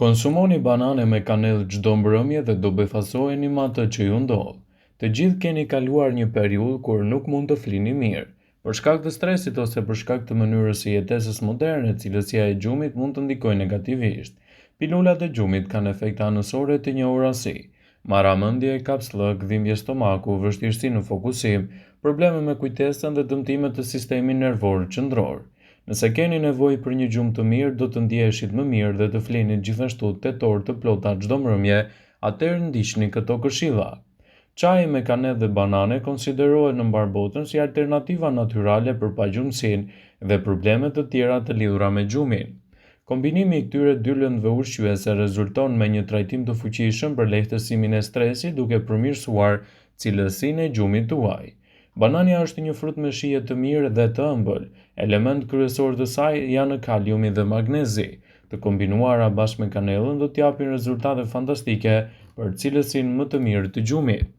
Konsumoni banane me kanellë çdo mbrëmje dhe do befasojeni me atë që ju ndodh. Të gjithë keni kaluar një periudhë kur nuk mund të flini mirë. Për shkak të stresit ose për shkak të mënyrës së jetesës moderne, cilësia e gjumit mund të ndikojë negativisht. Pilulat e gjumit kanë efekte anësore të njohura si marramendje, kapslëk, dhimbje stomaku, vështirësi në fokusim, probleme me kujtesën dhe dëmtime të sistemit nervor qendror. Nëse keni nevojë për një gjumë të mirë, do të ndjeheshit më mirë dhe të flini gjithashtu tetor të plota çdo mbrëmje, atëherë ndiqni këto këshilla. Çaji me kanellë dhe banane konsiderohet në mbar botën si alternativa natyrale për pagjumësinë dhe problemet të tjera të lidhura me gjumin. Kombinimi i këtyre dy lëndëve ushqyese rezulton me një trajtim të fuqishëm për lehtësimin e stresit duke përmirësuar cilësinë e gjumit tuaj. Banania është një frut me shije të mirë dhe të ëmbël. Element kryesor të saj janë kaliumi dhe magnezi. Të kombinuara bashkë me kanellën do t'japin rezultate fantastike për cilësinë më të mirë të gjumit.